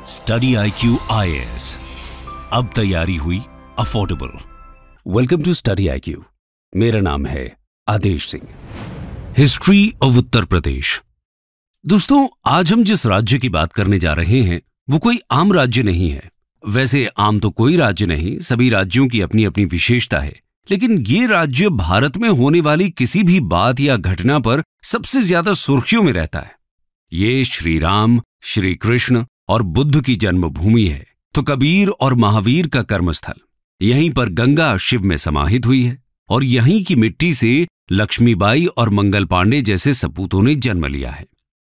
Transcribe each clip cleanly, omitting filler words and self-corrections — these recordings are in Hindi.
स्टडी IQ IAS, अब तैयारी हुई affordable. Welcome to study IQ। मेरा नाम है आदेश सिंह। History of Uttar Pradesh. दोस्तों, आज हम जिस राज्य की बात करने जा रहे हैं वो कोई आम राज्य नहीं है। वैसे आम तो कोई राज्य नहीं, सभी राज्यों की अपनी अपनी विशेषता है, लेकिन ये राज्य भारत में होने वाली किसी भी बात या घटना पर सबसे ज्यादा सुर्खियों में रहता है। ये श्री राम, श्री कृष्ण और बुद्ध की जन्मभूमि है, तो कबीर और महावीर का कर्मस्थल। यहीं पर गंगा शिव में समाहित हुई है और यहीं की मिट्टी से लक्ष्मीबाई और मंगल पांडे जैसे सपूतों ने जन्म लिया है।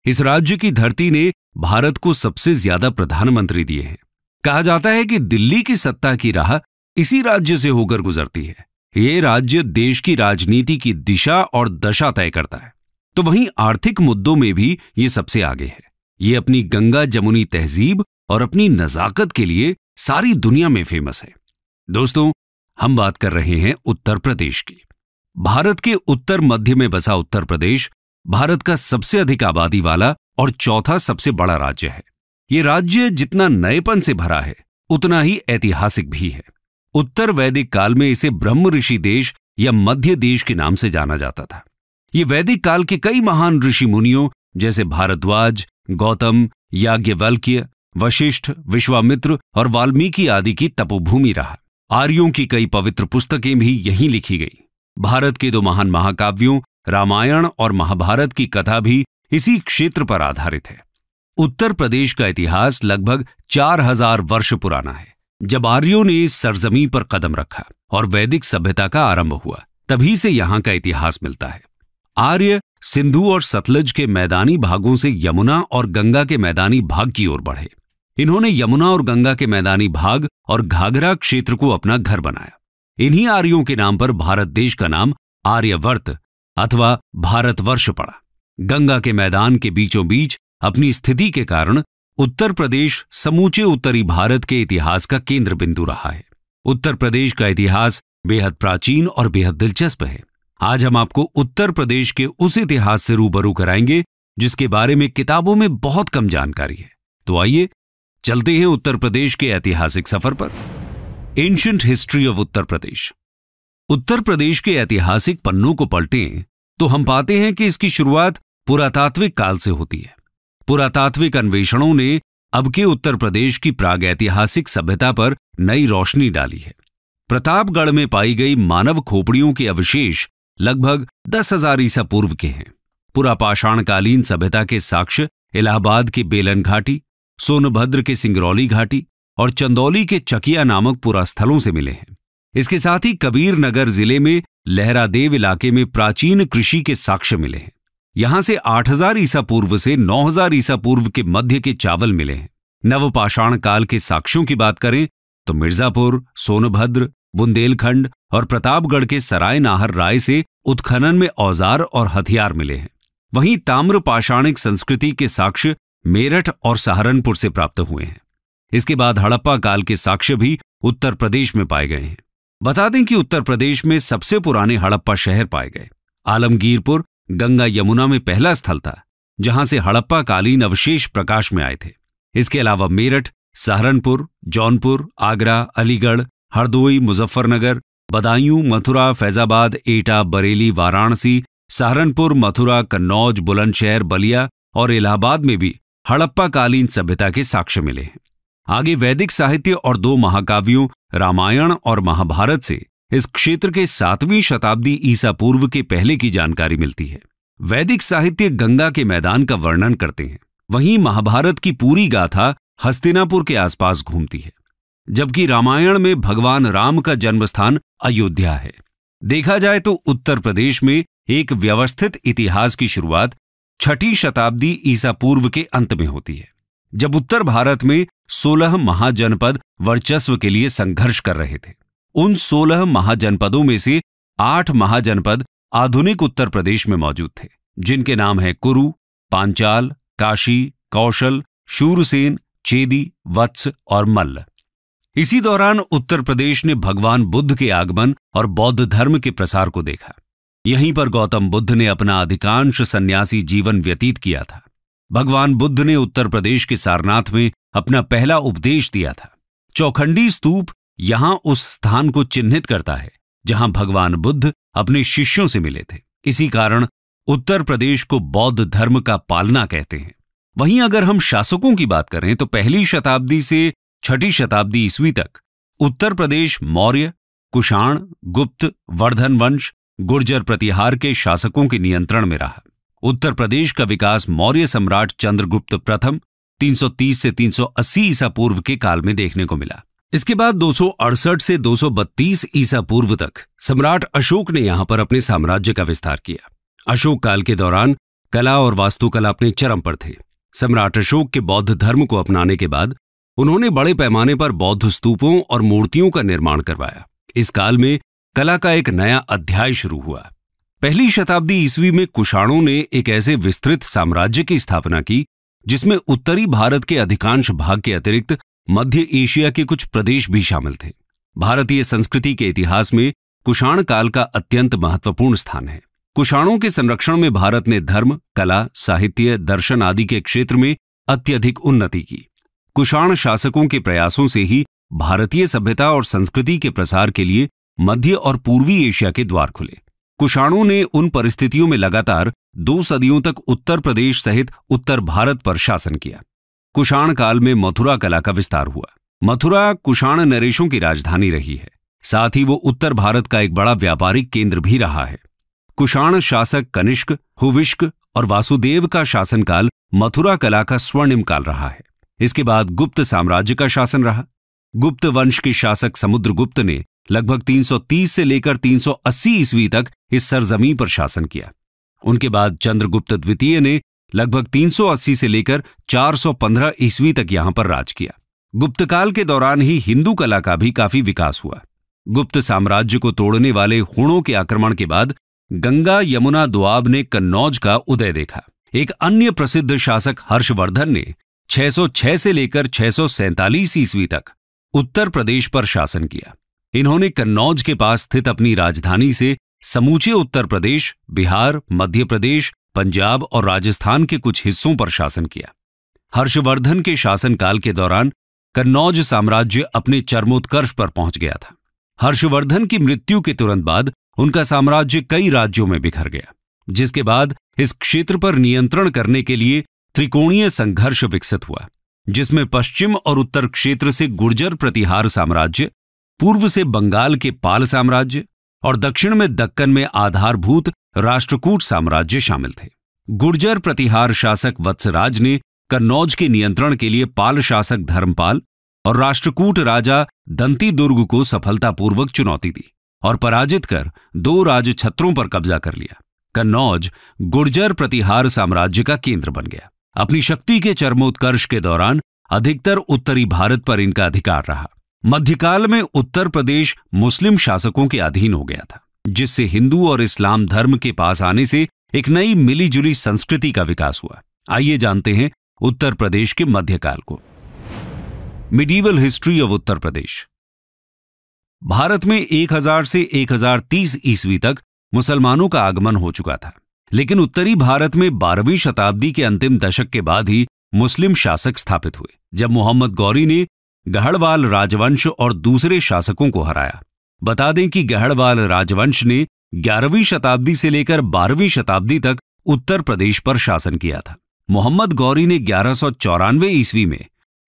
इस राज्य की धरती ने भारत को सबसे ज्यादा प्रधानमंत्री दिए हैं। कहा जाता है कि दिल्ली की सत्ता की राह इसी राज्य से होकर गुजरती है। ये राज्य देश की राजनीति की दिशा और दशा तय करता है। तो वहीं आर्थिक मुद्दों में भी ये सबसे आगे है। ये अपनी गंगा जमुनी तहजीब और अपनी नजाकत के लिए सारी दुनिया में फेमस है। दोस्तों, हम बात कर रहे हैं उत्तर प्रदेश की। भारत के उत्तर मध्य में बसा उत्तर प्रदेश भारत का सबसे अधिक आबादी वाला और चौथा सबसे बड़ा राज्य है। ये राज्य जितना नएपन से भरा है उतना ही ऐतिहासिक भी है। उत्तर वैदिक काल में इसे ब्रह्म ऋषि देश या मध्य देश के नाम से जाना जाता था। ये वैदिक काल के कई महान ऋषि मुनियों जैसे भारद्वाज, गौतम, याज्ञवल्क्य, वशिष्ठ, विश्वामित्र और वाल्मीकि आदि की तपोभूमि रहा। आर्यों की कई पवित्र पुस्तकें भी यहीं लिखी गई। भारत के दो महान महाकाव्यों रामायण और महाभारत की कथा भी इसी क्षेत्र पर आधारित है। उत्तर प्रदेश का इतिहास लगभग 4000 वर्ष पुराना है। जब आर्यों ने इस सरजमीं पर कदम रखा और वैदिक सभ्यता का आरंभ हुआ, तभी से यहां का इतिहास मिलता है। आर्य सिंधु और सतलज के मैदानी भागों से यमुना और गंगा के मैदानी भाग की ओर बढ़े। इन्होंने यमुना और गंगा के मैदानी भाग और घाघरा क्षेत्र को अपना घर बनाया। इन्हीं आर्यों के नाम पर भारत देश का नाम आर्यवर्त अथवा भारतवर्ष पड़ा। गंगा के मैदान के बीचों बीच अपनी स्थिति के कारण उत्तर प्रदेश समूचे उत्तरी भारत के इतिहास का केंद्र बिंदु रहा है। उत्तर प्रदेश का इतिहास बेहद प्राचीन और बेहद दिलचस्प है। आज हम आपको उत्तर प्रदेश के उस इतिहास से रूबरू कराएंगे जिसके बारे में किताबों में बहुत कम जानकारी है। तो आइए चलते हैं उत्तर प्रदेश के ऐतिहासिक सफर पर। एंशिएंट हिस्ट्री ऑफ उत्तर प्रदेश। उत्तर प्रदेश के ऐतिहासिक पन्नों को पलटें तो हम पाते हैं कि इसकी शुरुआत पुरातात्विक काल से होती है। पुरातात्विक अन्वेषणों ने अब के उत्तर प्रदेश की प्रागैतिहासिक सभ्यता पर नई रोशनी डाली है। प्रतापगढ़ में पाई गई मानव खोपड़ियों के अवशेष लगभग 10,000 ईसा पूर्व के हैं। पुरापाषाणकालीन सभ्यता के साक्ष्य इलाहाबाद के बेलन घाटी, सोनभद्र के सिंगरौली घाटी और चंदौली के चकिया नामक पुरास्थलों से मिले हैं। इसके साथ ही कबीर नगर जिले में लहरादेव इलाके में प्राचीन कृषि के साक्ष्य मिले हैं। यहां से 8000 ईसा पूर्व से 9000 ईसा पूर्व के मध्य के चावल मिले हैं। नवपाषाण काल के साक्ष्यों की बात करें तो मिर्जापुर, सोनभद्र, बुंदेलखंड और प्रतापगढ़ के सराय नाहर राय से उत्खनन में औजार और हथियार मिले हैं। वहीं ताम्र पाषाणिक संस्कृति के साक्ष्य मेरठ और सहारनपुर से प्राप्त हुए हैं। इसके बाद हड़प्पा काल के साक्ष्य भी उत्तर प्रदेश में पाए गए हैं। बता दें कि उत्तर प्रदेश में सबसे पुराने हड़प्पा शहर पाए गए। आलमगीरपुर गंगा यमुना में पहला स्थल था जहां से हड़प्पा कालीन अवशेष प्रकाश में आए थे। इसके अलावा मेरठ, सहारनपुर, जौनपुर, आगरा, अलीगढ़, हरदोई, मुजफ्फरनगर, बदायूं, मथुरा, फैजाबाद, एटा, बरेली, वाराणसी, सहारनपुर, मथुरा, कन्नौज, बुलंदशहर, बलिया और इलाहाबाद में भी हड़प्पा कालीन सभ्यता के साक्ष्य मिले हैं। आगे वैदिक साहित्य और दो महाकाव्यों रामायण और महाभारत से इस क्षेत्र के 7वीं शताब्दी ईसा पूर्व के पहले की जानकारी मिलती है। वैदिक साहित्य गंगा के मैदान का वर्णन करते हैं, वहीं महाभारत की पूरी गाथा हस्तिनापुर के आसपास घूमती है, जबकि रामायण में भगवान राम का जन्मस्थान अयोध्या है। देखा जाए तो उत्तर प्रदेश में एक व्यवस्थित इतिहास की शुरुआत 6ठी शताब्दी ईसा पूर्व के अंत में होती है, जब उत्तर भारत में 16 महाजनपद वर्चस्व के लिए संघर्ष कर रहे थे। उन 16 महाजनपदों में से 8 महाजनपद आधुनिक उत्तर प्रदेश में मौजूद थे, जिनके नाम हैं कुरु, पांचाल, काशी, कौशल, शूरसेन, चेदी, वत्स और मल्ल। इसी दौरान उत्तर प्रदेश ने भगवान बुद्ध के आगमन और बौद्ध धर्म के प्रसार को देखा। यहीं पर गौतम बुद्ध ने अपना अधिकांश सन्यासी जीवन व्यतीत किया था। भगवान बुद्ध ने उत्तर प्रदेश के सारनाथ में अपना पहला उपदेश दिया था। चौखंडी स्तूप यहां उस स्थान को चिन्हित करता है जहां भगवान बुद्ध अपने शिष्यों से मिले थे। इसी कारण उत्तर प्रदेश को बौद्ध धर्म का पालना कहते हैं। वहीं अगर हम शासकों की बात करें तो पहली शताब्दी से 6ठी शताब्दी ईस्वी तक उत्तर प्रदेश मौर्य, कुषाण, गुप्त, वर्धन वंश, गुर्जर प्रतिहार के शासकों के नियंत्रण में रहा। उत्तर प्रदेश का विकास मौर्य सम्राट चंद्रगुप्त प्रथम 330 से 380 ईसा पूर्व के काल में देखने को मिला। इसके बाद 268 से 232 ईसा पूर्व तक सम्राट अशोक ने यहां पर अपने साम्राज्य का विस्तार किया। अशोक काल के दौरान कला और वास्तुकला अपने चरम पर थे। सम्राट अशोक के बौद्ध धर्म को अपनाने के बाद उन्होंने बड़े पैमाने पर बौद्ध स्तूपों और मूर्तियों का निर्माण करवाया। इस काल में कला का एक नया अध्याय शुरू हुआ। पहली शताब्दी ईस्वी में कुषाणों ने एक ऐसे विस्तृत साम्राज्य की स्थापना की जिसमें उत्तरी भारत के अधिकांश भाग के अतिरिक्त मध्य एशिया के कुछ प्रदेश भी शामिल थे। भारतीय संस्कृति के इतिहास में कुषाण काल का अत्यंत महत्वपूर्ण स्थान है। कुषाणों के संरक्षण में भारत ने धर्म, कला, साहित्य, दर्शन आदि के क्षेत्र में अत्यधिक उन्नति की। कुषाण शासकों के प्रयासों से ही भारतीय सभ्यता और संस्कृति के प्रसार के लिए मध्य और पूर्वी एशिया के द्वार खुले। कुषाणों ने उन परिस्थितियों में लगातार 2 सदियों तक उत्तर प्रदेश सहित उत्तर भारत पर शासन किया। कुषाण काल में मथुरा कला का विस्तार हुआ। मथुरा कुषाण नरेशों की राजधानी रही है। साथ ही वो उत्तर भारत का एक बड़ा व्यापारिक केंद्र भी रहा है। कुषाण शासक कनिष्क, हुविष्क और वासुदेव का शासनकाल मथुरा कला का स्वर्णिम काल रहा है। इसके बाद गुप्त साम्राज्य का शासन रहा। गुप्त वंश के शासक समुद्रगुप्त ने लगभग 330 से लेकर 380 ईस्वी तक इस सरजमीं पर शासन किया। उनके बाद चंद्रगुप्त द्वितीय ने लगभग 380 से लेकर 415 ईस्वी तक यहां पर राज किया। गुप्त काल के दौरान ही हिंदू कला का भी काफी विकास हुआ। गुप्त साम्राज्य को तोड़ने वाले हूणों के आक्रमण के बाद गंगा यमुना दोआब ने कन्नौज का उदय देखा। एक अन्य प्रसिद्ध शासक हर्षवर्धन ने 606 से लेकर 647 ईस्वी तक उत्तर प्रदेश पर शासन किया। इन्होंने कन्नौज के पास स्थित अपनी राजधानी से समूचे उत्तर प्रदेश, बिहार, मध्य प्रदेश, पंजाब और राजस्थान के कुछ हिस्सों पर शासन किया। हर्षवर्धन के शासनकाल के दौरान कन्नौज साम्राज्य अपने चरमोत्कर्ष पर पहुंच गया था। हर्षवर्धन की मृत्यु के तुरंत बाद उनका साम्राज्य कई राज्यों में बिखर गया, जिसके बाद इस क्षेत्र पर नियंत्रण करने के लिए त्रिकोणीय संघर्ष विकसित हुआ, जिसमें पश्चिम और उत्तर क्षेत्र से गुर्जर प्रतिहार साम्राज्य, पूर्व से बंगाल के पाल साम्राज्य और दक्षिण में दक्कन में आधारभूत राष्ट्रकूट साम्राज्य शामिल थे। गुर्जर प्रतिहार शासक वत्सराज ने कन्नौज के नियंत्रण के लिए पाल शासक धर्मपाल और राष्ट्रकूट राजा दंती दुर्ग को सफलतापूर्वक चुनौती दी और पराजित कर 2 राजछत्रों पर कब्जा कर लिया। कन्नौज गुर्जर प्रतिहार साम्राज्य का केंद्र बन गया। अपनी शक्ति के चरमोत्कर्ष के दौरान अधिकतर उत्तरी भारत पर इनका अधिकार रहा। मध्यकाल में उत्तर प्रदेश मुस्लिम शासकों के अधीन हो गया था, जिससे हिंदू और इस्लाम धर्म के पास आने से एक नई मिलीजुली संस्कृति का विकास हुआ। आइए जानते हैं उत्तर प्रदेश के मध्यकाल को। मिडीवल हिस्ट्री ऑफ उत्तर प्रदेश। भारत में 1000 से 1030 ईस्वी तक मुसलमानों का आगमन हो चुका था, लेकिन उत्तरी भारत में 12वीं शताब्दी के अंतिम दशक के बाद ही मुस्लिम शासक स्थापित हुए, जब मोहम्मद गौरी ने गढ़वाल राजवंश और दूसरे शासकों को हराया। बता दें कि गढ़वाल राजवंश ने 11वीं शताब्दी से लेकर 12वीं शताब्दी तक उत्तर प्रदेश पर शासन किया था। मोहम्मद गौरी ने 1194 ईस्वी में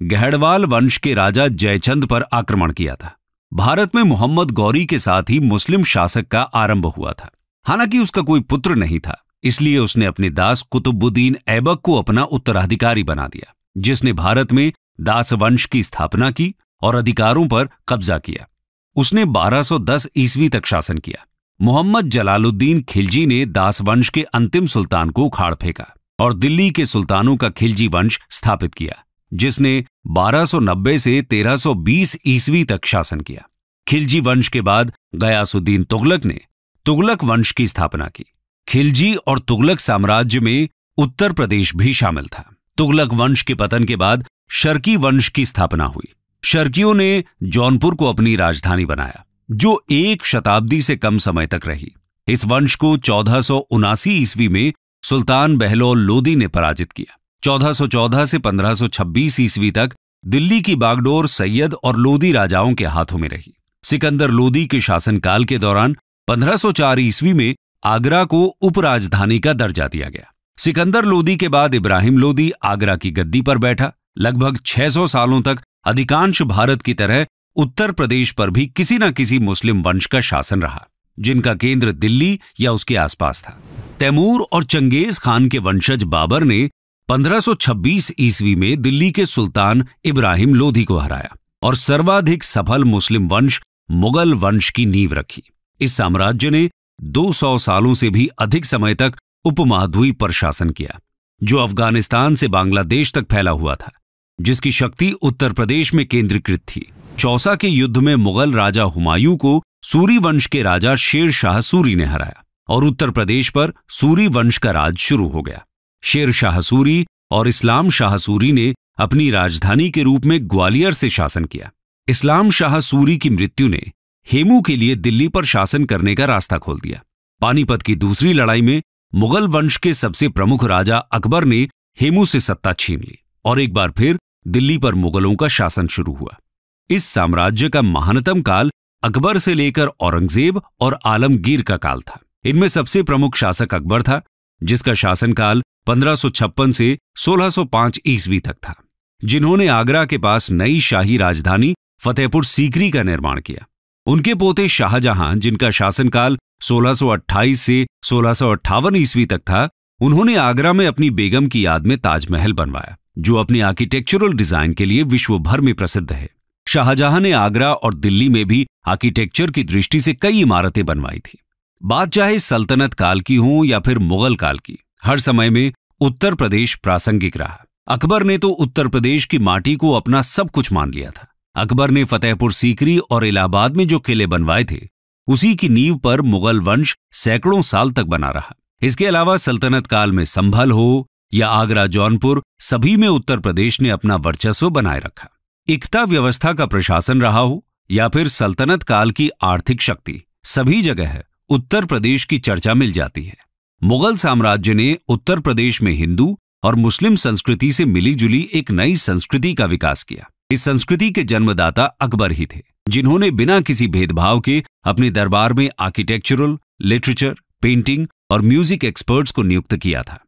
गढ़वाल वंश के राजा जयचंद पर आक्रमण किया था। भारत में मोहम्मद गौरी के साथ ही मुस्लिम शासक का आरंभ हुआ था। हालांकि उसका कोई पुत्र नहीं था, इसलिए उसने अपने दास कुतुबुद्दीन ऐबक को अपना उत्तराधिकारी बना दिया, जिसने भारत में दास वंश की स्थापना की और अधिकारों पर कब्जा किया। उसने 1210 ईस्वी तक शासन किया। मोहम्मद जलालुद्दीन खिलजी ने दास वंश के अंतिम सुल्तान को उखाड़ फेंका और दिल्ली के सुल्तानों का खिलजी वंश स्थापित किया, जिसने 1290 से 1320 ईस्वी तक शासन किया। खिलजी वंश के बाद गयासुद्दीन तुगलक ने तुगलक वंश की स्थापना की। खिलजी और तुगलक साम्राज्य में उत्तर प्रदेश भी शामिल था। तुगलक वंश के पतन के बाद शर्की वंश की स्थापना हुई। शर्कियों ने जौनपुर को अपनी राजधानी बनाया, जो 1 शताब्दी से कम समय तक रही। इस वंश को 1479 ईस्वी में सुल्तान बहलोल लोदी ने पराजित किया। 1414 से 1526 ईस्वी तक दिल्ली की बागडोर सैयद और लोदी राजाओं के हाथों में रही। सिकंदर लोदी के शासनकाल के दौरान 1504 ईस्वी में आगरा को उपराजधानी का दर्जा दिया गया। सिकंदर लोदी के बाद इब्राहिम लोदी आगरा की गद्दी पर बैठा। लगभग 600 सालों तक अधिकांश भारत की तरह उत्तर प्रदेश पर भी किसी न किसी मुस्लिम वंश का शासन रहा, जिनका केंद्र दिल्ली या उसके आसपास था। तैमूर और चंगेज खान के वंशज बाबर ने 1526 ईस्वी में दिल्ली के सुल्तान इब्राहिम लोदी को हराया और सर्वाधिक सफल मुस्लिम वंश मुगल वंश की नींव रखी। इस साम्राज्य ने 200 सालों से भी अधिक समय तक उपमहाद्वीप पर शासन किया, जो अफगानिस्तान से बांग्लादेश तक फैला हुआ था, जिसकी शक्ति उत्तर प्रदेश में केंद्रीकृत थी। चौसा के युद्ध में मुगल राजा हुमायूं को सूरी वंश के राजा शेर शाह सूरी ने हराया और उत्तर प्रदेश पर सूरी वंश का राज शुरू हो गया। शेर शाह सूरी और इस्लाम शाह सूरी ने अपनी राजधानी के रूप में ग्वालियर से शासन किया। इस्लाम शाह सूरी की मृत्यु ने हेमू के लिए दिल्ली पर शासन करने का रास्ता खोल दिया। पानीपत की दूसरी लड़ाई में मुगल वंश के सबसे प्रमुख राजा अकबर ने हेमू से सत्ता छीन ली और एक बार फिर दिल्ली पर मुगलों का शासन शुरू हुआ। इस साम्राज्य का महानतम काल अकबर से लेकर औरंगजेब और आलमगीर का काल था। इनमें सबसे प्रमुख शासक अकबर था, जिसका शासनकाल 1556 से 1605 ईस्वी तक था, जिन्होंने आगरा के पास नई शाही राजधानी फतेहपुर सीकरी का निर्माण किया। उनके पोते शाहजहां, जिनका शासनकाल 1628 से 1658 ईस्वी तक था, उन्होंने आगरा में अपनी बेगम की याद में ताजमहल बनवाया, जो अपने आर्किटेक्चरल डिजाइन के लिए विश्व भर में प्रसिद्ध है। शाहजहां ने आगरा और दिल्ली में भी आर्किटेक्चर की दृष्टि से कई इमारतें बनवाई थी। बात चाहे सल्तनत काल की हो या फिर मुगल काल की, हर समय में उत्तर प्रदेश प्रासंगिक रहा। अकबर ने तो उत्तर प्रदेश की माटी को अपना सब कुछ मान लिया था। अकबर ने फतेहपुर सीकरी और इलाहाबाद में जो किले बनवाए थे, उसी की नींव पर मुगल वंश सैकड़ों साल तक बना रहा। इसके अलावा सल्तनत काल में संभल हो या आगरा जौनपुर, सभी में उत्तर प्रदेश ने अपना वर्चस्व बनाए रखा। एकता व्यवस्था का प्रशासन रहा हो या फिर सल्तनत काल की आर्थिक शक्ति, सभी जगह उत्तर प्रदेश की चर्चा मिल जाती है। मुगल साम्राज्य ने उत्तर प्रदेश में हिंदू और मुस्लिम संस्कृति से मिली-जुली एक नई संस्कृति का विकास किया। इस संस्कृति के जन्मदाता अकबर ही थे, जिन्होंने बिना किसी भेदभाव के अपने दरबार में आर्किटेक्चरल, लिटरेचर, पेंटिंग और म्यूजिक एक्सपर्ट्स को नियुक्त किया था।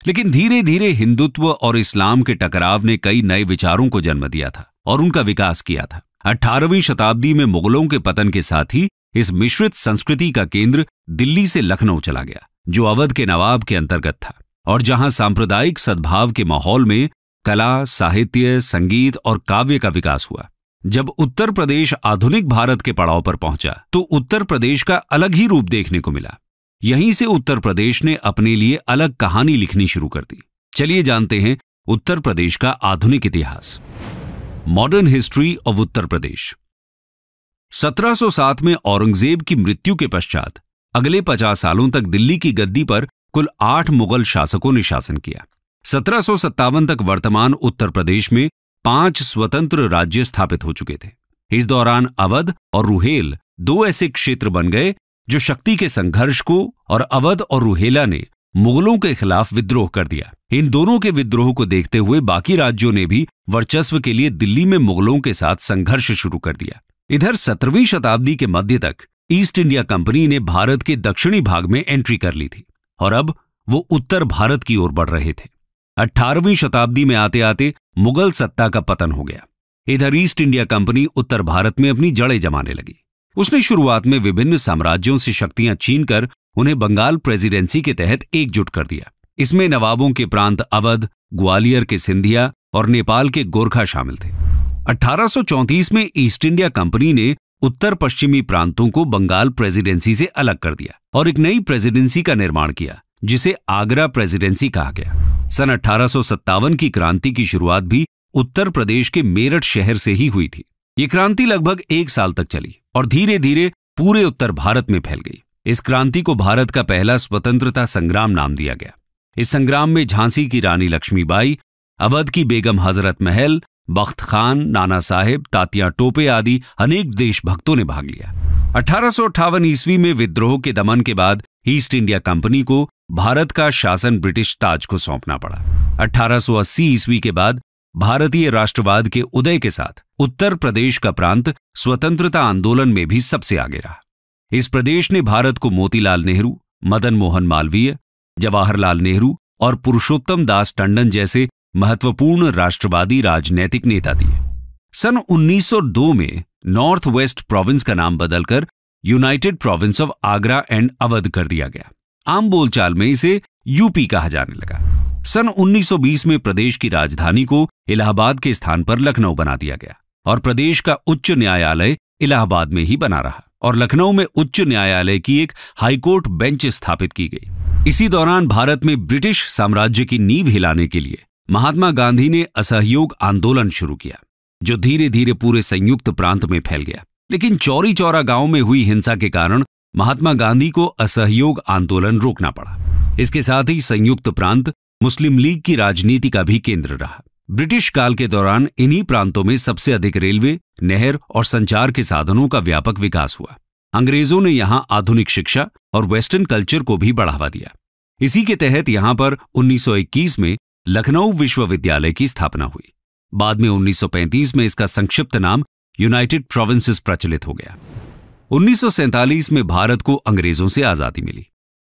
लेकिन धीरे धीरे हिंदुत्व और इस्लाम के टकराव ने कई नए विचारों को जन्म दिया था और उनका विकास किया था। 18वीं शताब्दी में मुगलों के पतन के साथ ही इस मिश्रित संस्कृति का केंद्र दिल्ली से लखनऊ चला गया, जो अवध के नवाब के अंतर्गत था और जहां सांप्रदायिक सद्भाव के माहौल में कला, साहित्य, संगीत और काव्य का विकास हुआ। जब उत्तर प्रदेश आधुनिक भारत के पड़ाव पर पहुंचा, तो उत्तर प्रदेश का अलग ही रूप देखने को मिला। यहीं से उत्तर प्रदेश ने अपने लिए अलग कहानी लिखनी शुरू कर दी। चलिए जानते हैं उत्तर प्रदेश का आधुनिक इतिहास। मॉडर्न हिस्ट्री ऑफ उत्तर प्रदेश। 1707 में औरंगजेब की मृत्यु के पश्चात अगले 50 सालों तक दिल्ली की गद्दी पर कुल 8 मुगल शासकों ने शासन किया। 1757 तक वर्तमान उत्तर प्रदेश में 5 स्वतंत्र राज्य स्थापित हो चुके थे। इस दौरान अवध और रुहेल 2 ऐसे क्षेत्र बन गए जो शक्ति के संघर्ष को, और अवध और रुहेला ने मुगलों के खिलाफ विद्रोह कर दिया। इन दोनों के विद्रोह को देखते हुए बाकी राज्यों ने भी वर्चस्व के लिए दिल्ली में मुगलों के साथ संघर्ष शुरू कर दिया। इधर 17वीं शताब्दी के मध्य तक ईस्ट इंडिया कंपनी ने भारत के दक्षिणी भाग में एंट्री कर ली थी और अब वो उत्तर भारत की ओर बढ़ रहे थे। 18वीं शताब्दी में आते आते मुगल सत्ता का पतन हो गया। इधर ईस्ट इंडिया कंपनी उत्तर भारत में अपनी जड़ें जमाने लगी। उसने शुरुआत में विभिन्न साम्राज्यों से शक्तियां छीनकर उन्हें बंगाल प्रेसिडेंसी के तहत एकजुट कर दिया। इसमें नवाबों के प्रांत अवध, ग्वालियर के सिंधिया और नेपाल के गोरखा शामिल थे। 1834 में ईस्ट इंडिया कंपनी ने उत्तर पश्चिमी प्रांतों को बंगाल प्रेसिडेंसी से अलग कर दिया और एक नई प्रेसिडेंसी का निर्माण किया, जिसे आगरा प्रेसिडेंसी कहा गया। सन 1857 की क्रांति की शुरुआत भी उत्तर प्रदेश के मेरठ शहर से ही हुई थी। ये क्रांति लगभग 1 साल तक चली और धीरे धीरे पूरे उत्तर भारत में फैल गई। इस क्रांति को भारत का पहला स्वतंत्रता संग्राम नाम दिया गया। इस संग्राम में झांसी की रानी लक्ष्मीबाई, अवध की बेगम हजरत महल, बख्त खान, नाना साहेब, तात्या टोपे आदि अनेक देशभक्तों ने भाग लिया। 1858 ईस्वी में विद्रोह के दमन के बाद ईस्ट इंडिया कंपनी को भारत का शासन ब्रिटिश ताज को सौंपना पड़ा। 1880 ईस्वी के बाद भारतीय राष्ट्रवाद के उदय के साथ उत्तर प्रदेश का प्रांत स्वतंत्रता आंदोलन में भी सबसे आगे रहा। इस प्रदेश ने भारत को मोतीलाल नेहरू, मदन मोहन मालवीय, जवाहरलाल नेहरू और पुरुषोत्तम दास टंडन जैसे महत्वपूर्ण राष्ट्रवादी राजनैतिक नेता दिए। सन 1902 में नॉर्थ वेस्ट प्रोविंस का नाम बदलकर United province of Agra and Awadh कर दिया गया। आम बोलचाल में इसे यूपी कहा जाने लगा। सन 1920 में प्रदेश की राजधानी को इलाहाबाद के स्थान पर लखनऊ बना दिया गया और प्रदेश का उच्च न्यायालय इलाहाबाद में ही बना रहा और लखनऊ में उच्च न्यायालय की एक हाईकोर्ट बेंच स्थापित की गई। इसी दौरान भारत में ब्रिटिश साम्राज्य की नींव हिलाने के लिए महात्मा गांधी ने असहयोग आंदोलन शुरू किया, जो धीरे धीरे पूरे संयुक्त प्रांत में फैल गया। लेकिन चौरी चौरा गांव में हुई हिंसा के कारण महात्मा गांधी को असहयोग आंदोलन रोकना पड़ा। इसके साथ ही संयुक्त प्रांत मुस्लिम लीग की राजनीति का भी केंद्र रहा। ब्रिटिश काल के दौरान इन्हीं प्रांतों में सबसे अधिक रेलवे, नहर और संचार के साधनों का व्यापक विकास हुआ। अंग्रेजों ने यहां आधुनिक शिक्षा और वेस्टर्न कल्चर को भी बढ़ावा दिया। इसी के तहत यहां पर 1921 में लखनऊ विश्वविद्यालय की स्थापना हुई। बाद में 1935 में इसका संक्षिप्त नाम यूनाइटेड प्रोविंसेस प्रचलित हो गया। 1947 में भारत को अंग्रेजों से आजादी मिली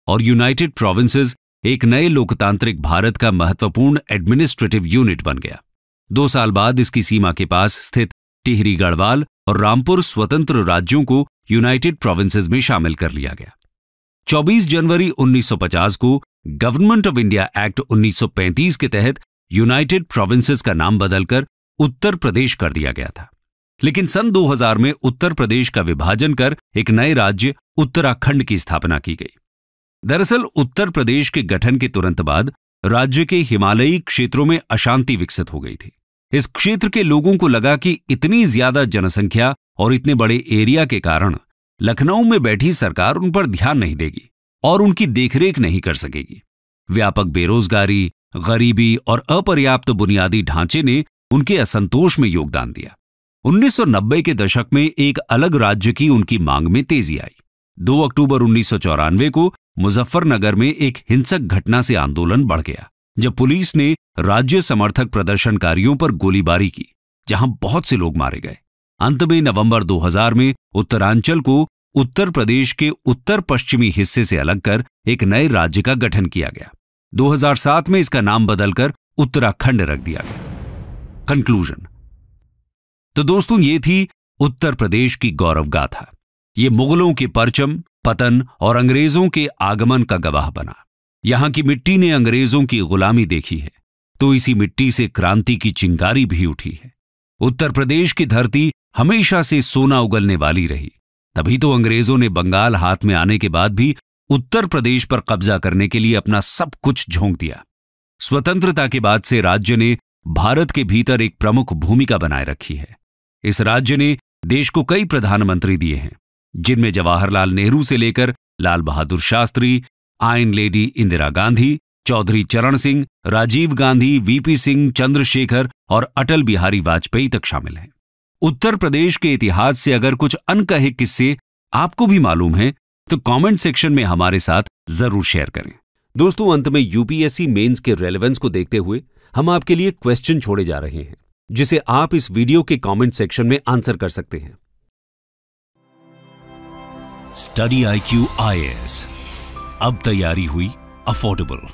और यूनाइटेड प्रोविंसेस एक नए लोकतांत्रिक भारत का महत्वपूर्ण एडमिनिस्ट्रेटिव यूनिट बन गया। 2 साल बाद इसकी सीमा के पास स्थित टिहरी गढ़वाल और रामपुर स्वतंत्र राज्यों को यूनाइटेड प्रोविंसेस में शामिल कर लिया गया। 24 जनवरी 1950 को गवर्नमेंट ऑफ इंडिया एक्ट 1935 के तहत यूनाइटेड प्रोविंसेस का नाम बदलकर उत्तर प्रदेश कर दिया गया था। लेकिन सन 2000 में उत्तर प्रदेश का विभाजन कर एक नए राज्य उत्तराखंड की स्थापना की गई। दरअसल उत्तर प्रदेश के गठन के तुरंत बाद राज्य के हिमालयी क्षेत्रों में अशांति विकसित हो गई थी। इस क्षेत्र के लोगों को लगा कि इतनी ज्यादा जनसंख्या और इतने बड़े एरिया के कारण लखनऊ में बैठी सरकार उन पर ध्यान नहीं देगी और उनकी देखरेख नहीं कर सकेगी। व्यापक बेरोजगारी, गरीबी और अपर्याप्त बुनियादी ढांचे ने उनके असंतोष में योगदान दिया। 1990 के दशक में एक अलग राज्य की उनकी मांग में तेजी आई। 2 अक्टूबर 1994 को मुजफ्फरनगर में एक हिंसक घटना से आंदोलन बढ़ गया, जब पुलिस ने राज्य समर्थक प्रदर्शनकारियों पर गोलीबारी की, जहां बहुत से लोग मारे गए। अंत में नवंबर 2000 में उत्तरांचल को उत्तर प्रदेश के उत्तर पश्चिमी हिस्से से अलग कर एक नए राज्य का गठन किया गया। 2007 में इसका नाम बदलकर उत्तराखंड रख दिया गया। कंक्लूजन। तो दोस्तों, ये थी उत्तर प्रदेश की गौरव गाथा। ये मुगलों के परचम, पतन और अंग्रेजों के आगमन का गवाह बना। यहां की मिट्टी ने अंग्रेजों की गुलामी देखी है, तो इसी मिट्टी से क्रांति की चिंगारी भी उठी है। उत्तर प्रदेश की धरती हमेशा से सोना उगलने वाली रही। तभी तो अंग्रेजों ने बंगाल हाथ में आने के बाद भी उत्तर प्रदेश पर कब्जा करने के लिए अपना सब कुछ झोंक दिया। स्वतंत्रता के बाद से राज्य ने भारत के भीतर एक प्रमुख भूमिका बनाए रखी है। इस राज्य ने देश को कई प्रधानमंत्री दिए हैं, जिनमें जवाहरलाल नेहरू से लेकर लाल बहादुर शास्त्री, आयन लेडी इंदिरा गांधी, चौधरी चरण सिंह, राजीव गांधी, वीपी सिंह, चंद्रशेखर और अटल बिहारी वाजपेयी तक शामिल हैं। उत्तर प्रदेश के इतिहास से अगर कुछ अनकहे किस्से आपको भी मालूम है तो कमेंट सेक्शन में हमारे साथ जरूर शेयर करें। दोस्तों, अंत में यूपीएससी मेंस के रेलेवेंस को देखते हुए हम आपके लिए क्वेश्चन छोड़े जा रहे हैं, जिसे आप इस वीडियो के कमेंट सेक्शन में आंसर कर सकते हैं। स्टडी IQ IAS, अब तैयारी हुई अफोर्डेबल।